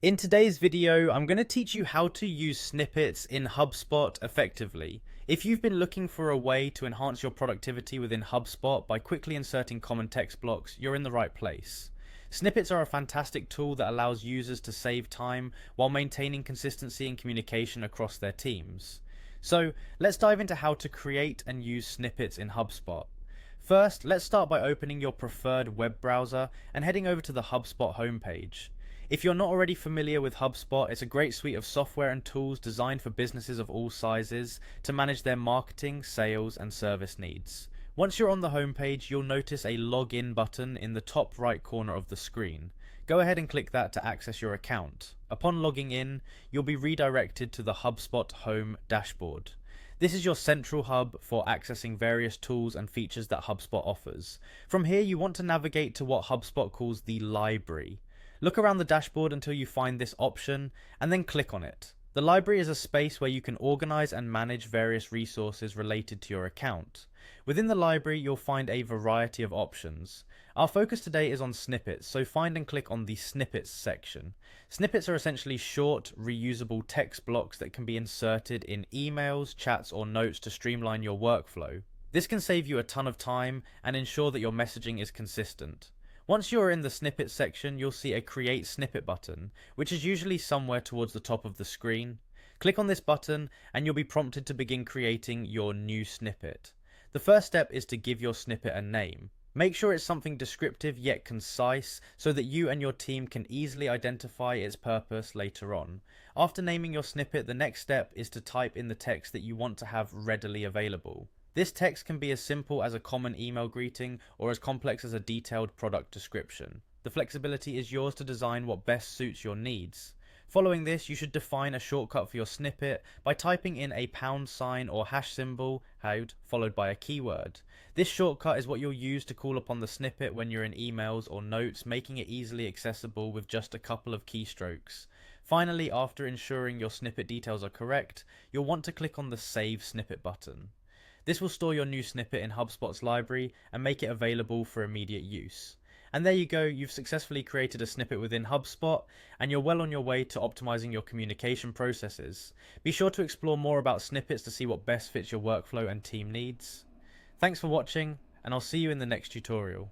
In today's video, I'm going to teach you how to use snippets in HubSpot effectively. If you've been looking for a way to enhance your productivity within HubSpot by quickly inserting common text blocks, you're in the right place. Snippets are a fantastic tool that allows users to save time while maintaining consistency and communication across their teams. So let's dive into how to create and use snippets in HubSpot. First, let's start by opening your preferred web browser and heading over to the HubSpot homepage. If you're not already familiar with HubSpot, it's a great suite of software and tools designed for businesses of all sizes to manage their marketing, sales, and service needs. Once you're on the homepage, you'll notice a login button in the top right corner of the screen. Go ahead and click that to access your account. Upon logging in, you'll be redirected to the HubSpot home dashboard. This is your central hub for accessing various tools and features that HubSpot offers. From here, you want to navigate to what HubSpot calls the library. Look around the dashboard until you find this option, and then click on it. The library is a space where you can organize and manage various resources related to your account. Within the library, you'll find a variety of options. Our focus today is on snippets, so find and click on the Snippets section. Snippets are essentially short, reusable text blocks that can be inserted in emails, chats, or notes to streamline your workflow. This can save you a ton of time and ensure that your messaging is consistent. Once you're in the Snippets section, you'll see a Create Snippet button, which is usually somewhere towards the top of the screen. Click on this button and you'll be prompted to begin creating your new snippet. The first step is to give your snippet a name. Make sure it's something descriptive yet concise so that you and your team can easily identify its purpose later on. After naming your snippet, the next step is to type in the text that you want to have readily available. This text can be as simple as a common email greeting or as complex as a detailed product description. The flexibility is yours to design what best suits your needs. Following this, you should define a shortcut for your snippet by typing in a # or hash symbol, followed by a keyword. This shortcut is what you'll use to call upon the snippet when you're in emails or notes, making it easily accessible with just a couple of keystrokes. Finally, after ensuring your snippet details are correct, you'll want to click on the Save Snippet button. This will store your new snippet in HubSpot's library and make it available for immediate use. And there you go, you've successfully created a snippet within HubSpot, and you're well on your way to optimizing your communication processes. Be sure to explore more about snippets to see what best fits your workflow and team needs. Thanks for watching, and I'll see you in the next tutorial.